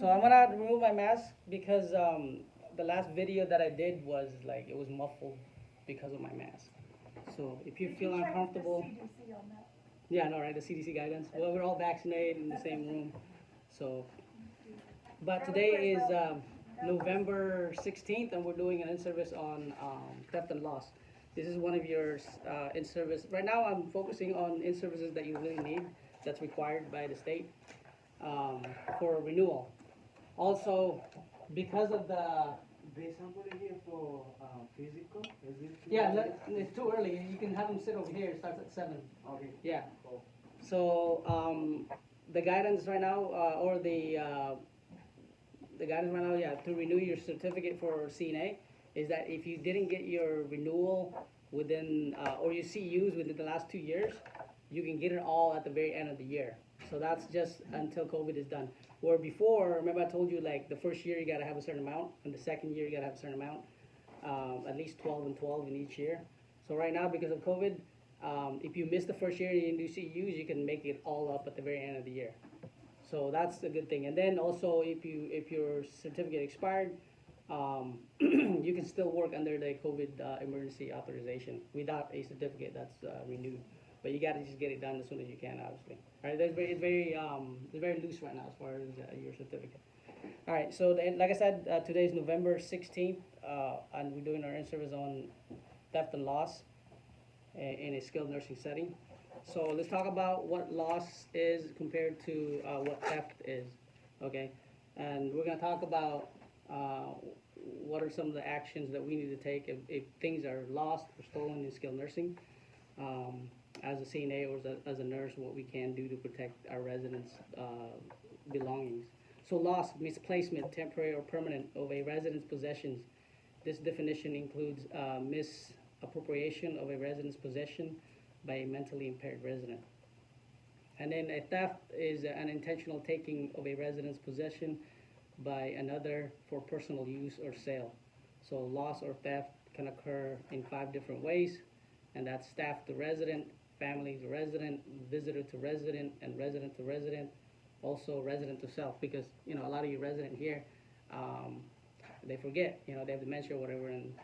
So I'm gonna remove my mask because the last video that I did was like it was muffled because of my mask. So if you feel uncomfortable, yeah, no, right, the CDC guidance. Well, we're all vaccinated in the same room. So, but today is November 16th, and we're doing an in-service on theft and loss. This is one of your in-service. Right now, I'm focusing on in-services that you really need, that's required by the state for renewal. Also, because of the There's somebody here for physical? Is it yeah, it's too early. You can have them sit over here. It starts at 7. Okay. Yeah. Cool. So the guidance right now, or the guidance right now, yeah, to renew your certificate for CNA is that if you didn't get your renewal within, or your CUs within the last 2 years, you can get it all at the very end of the year. So that's just until COVID is done. Where before, remember I told you like the first year you gotta have a certain amount, and the second year you gotta have a certain amount, at least 12 and 12 in each year. So right now, because of COVID, if you miss the first year and you didn't do CUs, you can make it all up at the very end of the year. So that's a good thing. And then also, if your certificate expired, you can still work under the COVID emergency authorization without a certificate that's renewed. But you got to just get it done as soon as you can, obviously. All right, it's very loose right now as far as your certificate. All right, so then, like I said, today is November 16th, and we're doing our in-service on theft and loss in a skilled nursing setting. So let's talk about what loss is compared to what theft is, okay? And we're gonna talk about what are some of the actions that we need to take if things are lost or stolen in skilled nursing. As a CNA or as a nurse, what we can do to protect our residents' belongings. So loss, misplacement, temporary or permanent of a resident's possessions. This definition includes misappropriation of a resident's possession by a mentally impaired resident. And then a theft is an intentional taking of a resident's possession by another for personal use or sale. So loss or theft can occur in 5 different ways, and that's staff to resident, family to resident, visitor to resident, and resident to resident. Also resident to self, because you know a lot of you resident here, they forget, you know, they have dementia or whatever, and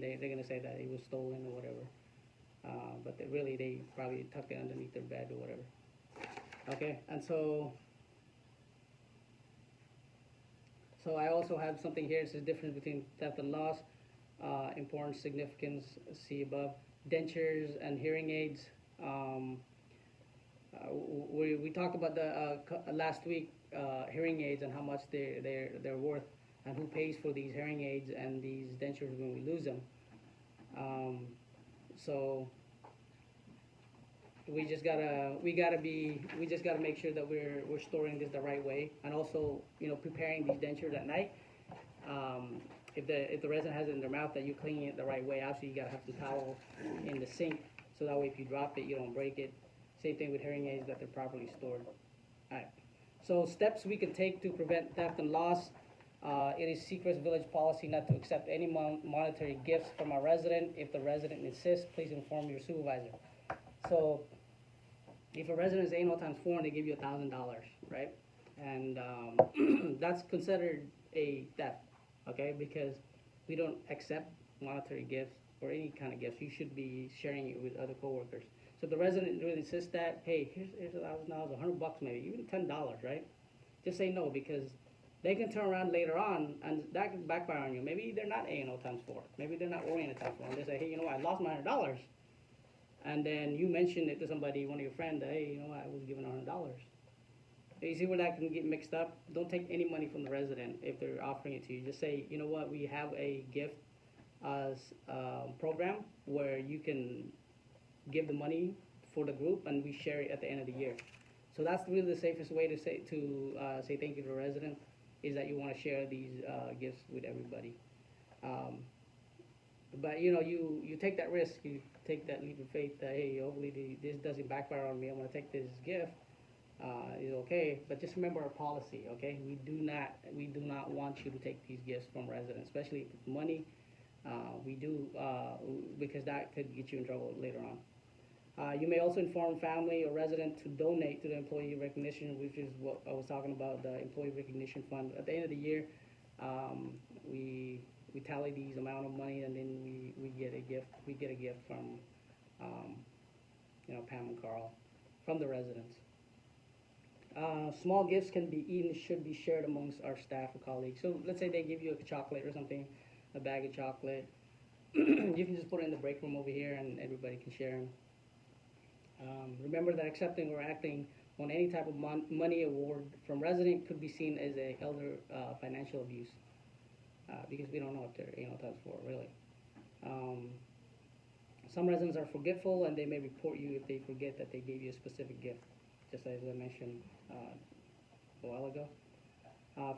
they're gonna say that it was stolen or whatever. But they probably tucked it underneath their bed or whatever. Okay, and so I also have something here. It says difference between theft and loss, importance, significance, see above. Dentures and hearing aids. We talked about the last week hearing aids and how much they're worth, and who pays for these hearing aids and these dentures when we lose them. So we just gotta make sure that we're storing this the right way, and also preparing these dentures at night. If the resident has it in their mouth, that you clean it the right way. Obviously, you gotta have some towel in the sink, so that way if you drop it, you don't break it. Same thing with hearing aids, that they're properly stored. All right. So steps we can take to prevent theft and loss. It is Seacrest Village policy not to accept any monetary gifts from a resident. If the resident insists, please inform your supervisor. So if a resident is A times 4 and they give you $1,000, right? And that's considered a theft, okay? Because we don't accept monetary gifts or any kind of gifts. You should be sharing it with other coworkers. So if the resident really insists that, hey, here's $1,000, $100 maybe, even $10, right? Just say no, because they can turn around later on and that can backfire on you. Maybe they're not A&O times 4. Maybe they're not oriented times 4. And they say, hey, I lost my $100. And then you mention it to somebody, one of your friends, that, hey, I was given $100. You see where that can get mixed up? Don't take any money from the resident if they're offering it to you. Just say, you know what, we have a gift program where you can give the money for the group and we share it at the end of the year. So that's really the safest way to say thank you to the resident, is that you want to share these gifts with everybody. But you take that risk, you take that leap of faith that, hey, hopefully this doesn't backfire on me. I'm going to take this gift. Is okay, but just remember our policy. Okay, we do not want you to take these gifts from residents, especially if it's money. We do because that could get you in trouble later on. You may also inform family or resident to donate to the employee recognition, which is what I was talking about, the employee recognition fund. At the end of the year, um, we we tally these amount of money, and then we get a gift. We get a gift from um, Pam and Carl, from the residents. Small gifts can be eaten, should be shared amongst our staff or colleagues. So let's say they give you a chocolate or something, a bag of chocolate. You can just put it in the break room over here, and everybody can share them. Remember that accepting or acting on any type of money award from resident could be seen as a elder financial abuse, because we don't know what they're that's for really. Um, some residents are forgetful, and they may report you if they forget that they gave you a specific gift, just as I mentioned a while ago.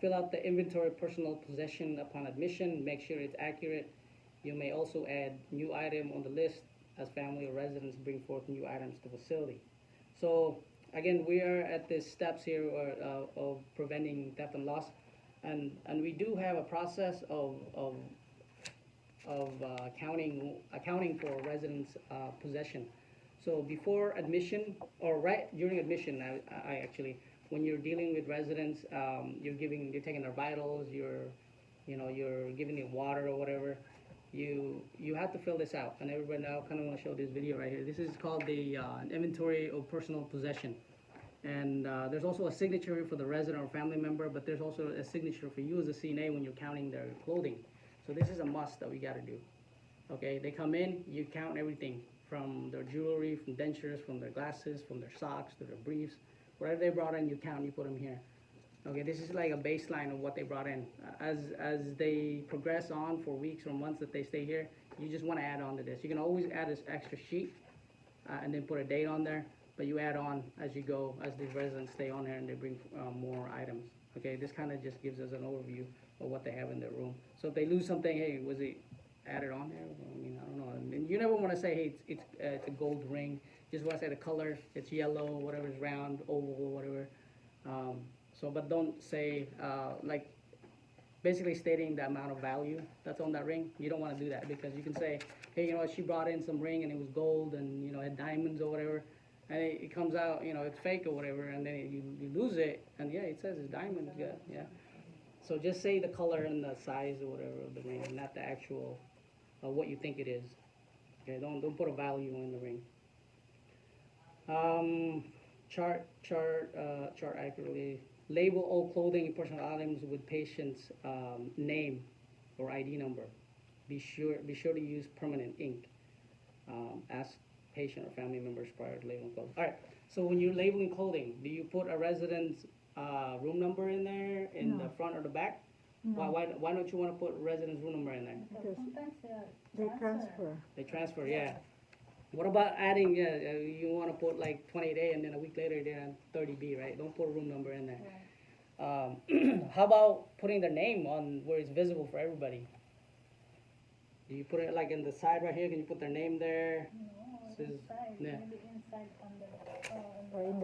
Fill out the inventory of personal possession upon admission. Make sure it's accurate. You may also add new item on the list as family or residents bring forth new items to the facility. So again, we are at the steps here of preventing theft and loss, and we do have a process of accounting for residents' possession. So before admission, or right during admission, I actually, when you're dealing with residents, you're taking their vitals, you're giving them water or whatever. You have to fill this out, and everybody now kind of want to show this video right here. This is called the inventory of personal possession, and there's also a signature for the resident or family member, but there's also a signature for you as a CNA when you're counting their clothing. So this is a must that we got to do. Okay, they come in, you count everything from their jewelry, from dentures, from their glasses, from their socks to their briefs, whatever they brought in, you count, you put them here. Okay, this is like a baseline of what they brought in. As they progress on for weeks or months that they stay here, you just want to add on to this. You can always add this extra sheet and then put a date on there, but you add on as you go, as these residents stay on here and they bring more items. Okay, this kind of just gives us an overview of what they have in their room. So if they lose something, hey, was it added on there? I mean, I don't know. And you never want to say, hey, it's a gold ring. You just want to say the color, it's yellow, whatever is round, oval, whatever. But don't say, like, basically stating the amount of value that's on that ring. You don't want to do that, because you can say, hey, she brought in some ring and it was gold and, had diamonds or whatever. And it comes out, it's fake or whatever, and then you lose it, and yeah, it says it's diamonds, yeah. So just say the color and the size or whatever of the ring, not the actual, what you think it is. Okay, don't put a value in the ring. Chart accurately. Label all clothing and personal items with patient's name or ID number. Be sure to use permanent ink. Ask patient or family members prior to labeling clothing. All right. So when you're labeling clothing, do you put a resident's room number in there in the front or the back? No. Why don't you want to put resident's room number in there? Because sometimes they transfer. They transfer, yeah. What about adding? You want to put like 28A and then a week later they're on 30B, right? Don't put a room number in there. Right. How about putting their name on where it's visible for everybody? Do you put it like in the side right here? Can you put their name there? No, Says- inside, yeah. maybe inside on the Or in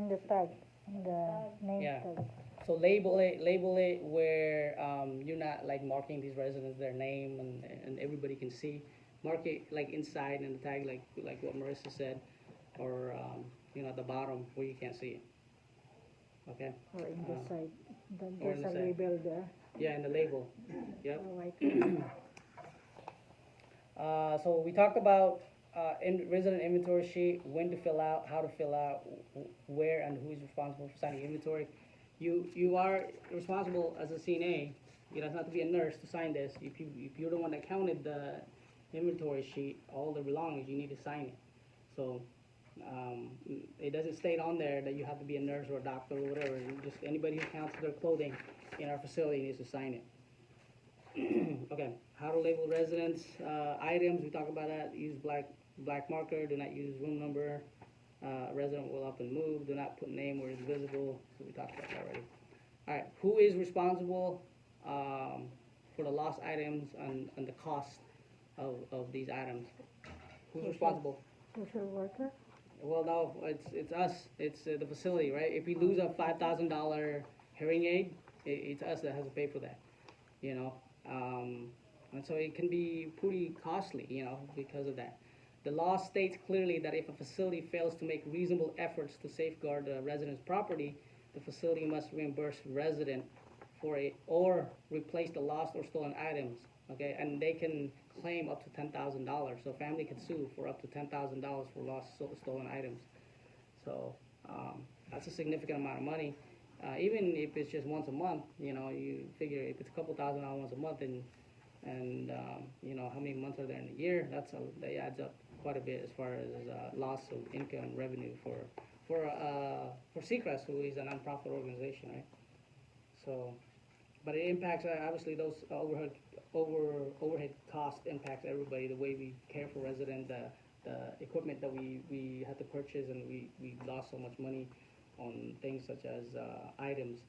the tag, in the name Yeah. tag. So label it where you're not like marking these residents their name and everybody can see. Mark it like inside in the tag, like what Marissa said, or at the bottom where you can't see it. Okay. Or in the side. or in There's the a side. label there. Yeah, in the label. Yep. A white. So we talked about resident inventory sheet, when to fill out, how to fill out, where and who is responsible for signing inventory. You are responsible as a CNA. You don't have to be a nurse to sign this. If you're the one that counted the inventory sheet, all the belongings, you need to sign it. So it doesn't state on there that you have to be a nurse or a doctor or whatever. Just anybody who counts their clothing in our facility needs to sign it. Okay, how to label residents, items, we talked about that. Use black marker, do not use room number. Resident will up and move, do not put name where it's visible. So we talked about that already. All right, who is responsible for the lost items and the cost of these items? Who's responsible? Social worker? Well, no, it's us. It's the facility, right? If we lose a $5,000 hearing aid, it's us that has to pay for that, And so it can be pretty costly, because of that. The law states clearly that if a facility fails to make reasonable efforts to safeguard the resident's property, the facility must reimburse resident for or replace the lost or stolen items, okay? And they can claim up to $10,000. So family can sue for up to $10,000 for lost, stolen items. So that's a significant amount of money. Even if it's just once a month, you know, you figure if it's a couple $1,000s once a month, and you know, how many months are there in a year? That adds up quite a bit as far as loss of income and revenue for Seacrest, who is a nonprofit organization, right? So, but it impacts obviously those overhead costs impacts everybody. The way we care for residents, the equipment that we had to purchase, and we lost so much money on things such as items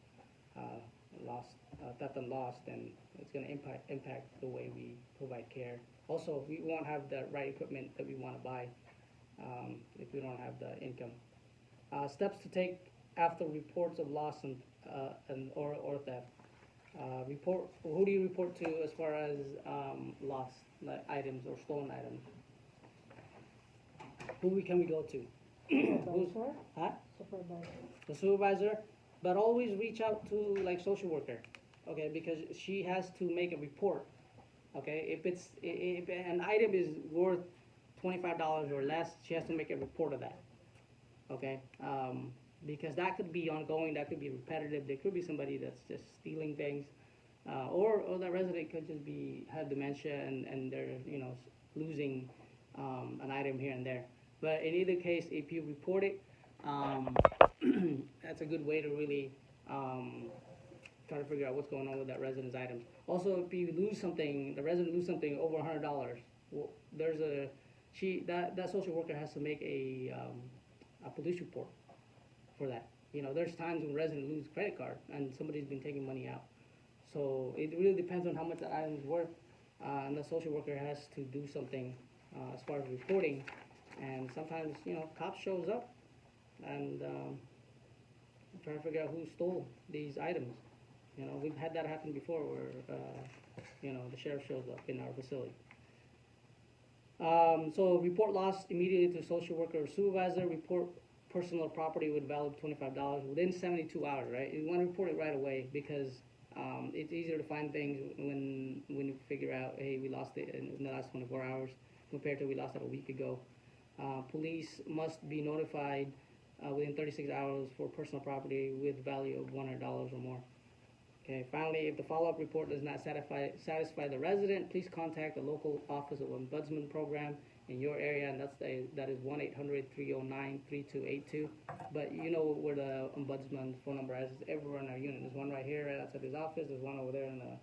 lost, theft and lost, and it's going to impact the way we provide care. Also, we won't have the right equipment that we want to buy if we don't have the income. Steps to take after reports of loss or theft. Who do you report to as far as lost items or stolen items? Who can we go to? Supervisor? Huh? Supervisor. The supervisor, but always reach out to like social worker, okay, because she has to make a report, okay. If an item is worth $25 or less, she has to make a report of that, okay. Because that could be ongoing, that could be repetitive. There could be somebody that's just stealing things, or the resident could just have dementia and they're losing an item here and there. But in either case, if you report it, that's a good way to really try to figure out what's going on with that resident's items. Also, if you lose something, the resident lose something over $100, well, that social worker has to make a police report for that. There's times when residents lose credit card and somebody's been taking money out. So it really depends on how much that item is worth, and the social worker has to do something as far as reporting. And sometimes, cops shows up and try to figure out who stole these items. We've had that happen before where, the sheriff shows up in our facility. So report loss immediately to social worker or supervisor. Report personal property with value of $25 within 72 hours, right? You want to report it right away because it's easier to find things when you figure out, hey, we lost it in the last 24 hours compared to we lost it a week ago. Police must be notified within 36 hours for personal property with value of $100 or more. Okay. Finally, if the follow-up report does not satisfy the resident, please contact the local Office of Ombudsman program in your area, and that is 1-800-309-3282. But you know where the Ombudsman phone number is everywhere in our unit. There's one right here right outside his office. There's one over there in the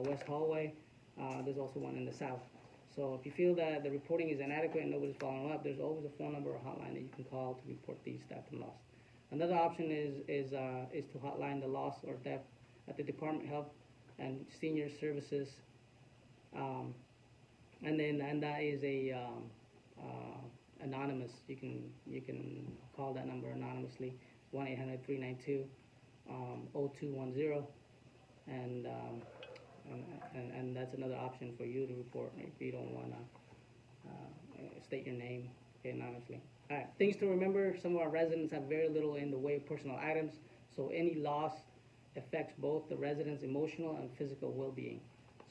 west hallway. There's also one in the south. So if you feel that the reporting is inadequate and nobody's following up, there's always a phone number or hotline that you can call to report these theft and loss. Another option is to hotline the loss or theft at the Department of Health and Senior Services, and that is anonymous. You can call that number anonymously, 1-800-392-0210, and that's another option for you to report if you don't want to state your name anonymously. All right, things to remember: some of our residents have very little in the way of personal items, so any loss affects both the residents' emotional and physical well-being.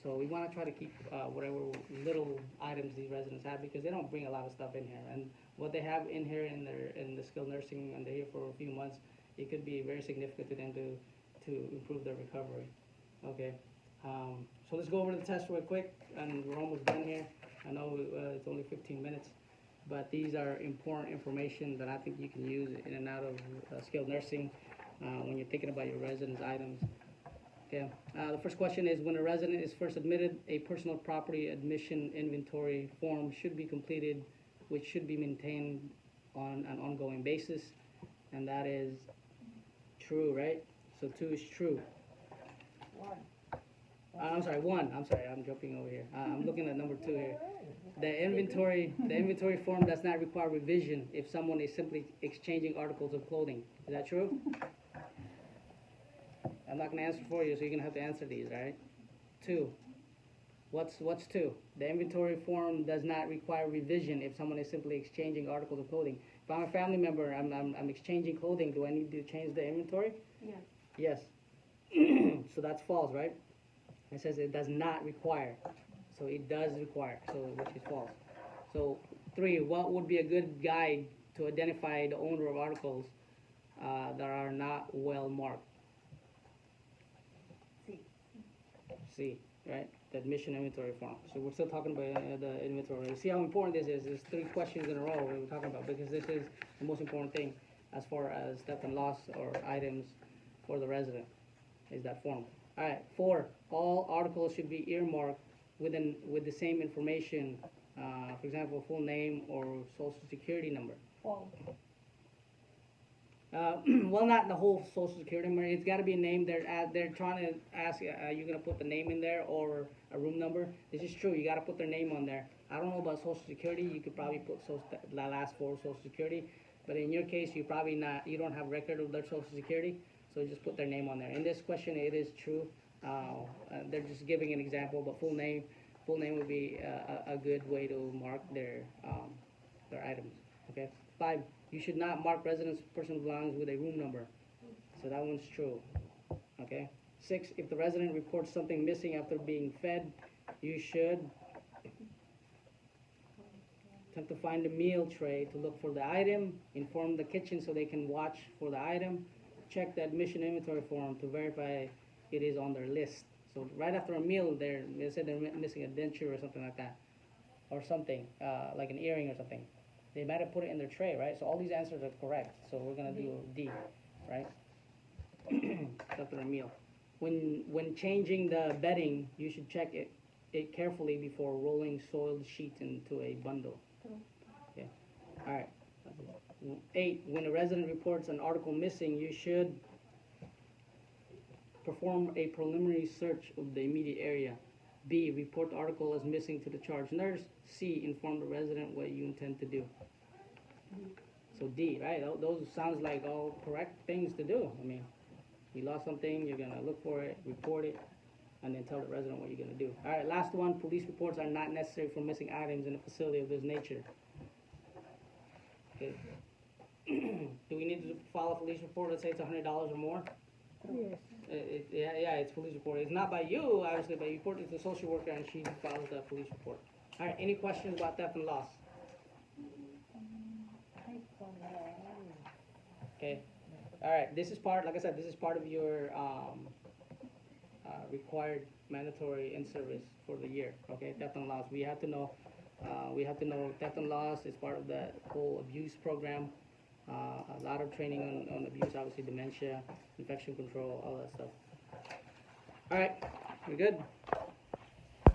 So we want to try to keep whatever little items these residents have, because they don't bring a lot of stuff in here, and what they have in here in the skilled nursing, and they're here for a few months, it could be very significant to them to improve their recovery. Okay. So let's go over the test real quick, and we're almost done here. I know it's only 15 minutes, but these are important information that I think you can use in and out of skilled nursing when you're thinking about your residents' items. Okay. The first question is, when a resident is first admitted, a personal property admission inventory form should be completed, which should be maintained on an ongoing basis, and that is true, right? So 2 is true. 1. I'm sorry, 1. I'm sorry, I'm jumping over here. I'm looking at number 2 here. The inventory form does not require revision if someone is simply exchanging articles of clothing. Is that true? I'm not going to answer for you, so you're going to have to answer these, all right? 2. What's two? The inventory form does not require revision if someone is simply exchanging articles of clothing. If I'm a family member, I'm exchanging clothing, do I need to change the inventory? Yes. Yes. So that's false, right? It says it does not require. So it does require, so which is false. So 3, what would be a good guide to identify the owner of articles that are not well marked? C. C, right? The admission inventory form. So we're still talking about the inventory. See how important this is? There's 3 questions in a row we're talking about because this is the most important thing as far as theft and loss or items for the resident is that form. All right, 4, all articles should be earmarked with the same information, for example, full name or social security number. False. Well, not the whole social security number. It's got to be a name. They're trying to ask, are you gonna put the name in there or a room number? This is true. You got to put their name on there. I don't know about social security. You could probably put the last 4 social security, but in your case, you probably not. You don't have record of their social security, so just put their name on there. In this question, it is true. They're just giving an example, but full name would be a good way to mark their items. Okay. 5, you should not mark residence personal belongings with a room number. So that one's true. Okay. 6, if the resident reports something missing after being fed, you should attempt to find the meal tray to look for the item, inform the kitchen so they can watch for the item, check the admission inventory form to verify it is on their list. So right after a meal, they said they're missing a denture or something like that, or something like an earring or something. They might have put it in their tray, right? So all these answers are correct. So we're gonna do D, right? After a meal. When changing the bedding, you should check it carefully before rolling soiled sheets into a bundle. True. Okay. All right. 8, when a resident reports an article missing, you should perform a preliminary search of the immediate area. B, report the article as missing to the charge nurse. C, inform the resident what you intend to do. So D, right? Those sounds like all correct things to do. I mean, you lost something, you're gonna look for it, report it, and then tell the resident what you're gonna do. All right, last one, police reports are not necessary for missing items in a facility of this nature. Okay. Do we need to file a police report? Let's say it's $100 or more. Yes. Yeah, it's police report. It's not by you, obviously, but you report it to the social worker and she files the police report. All right, any questions about theft and loss? I don't know. Okay. All right, this is part, like I said, this is part of your required mandatory in-service for the year. Okay, theft and loss. We have to know theft and loss is part of the whole abuse program. A lot of training on abuse, obviously dementia, infection control, all that stuff. All right, we good?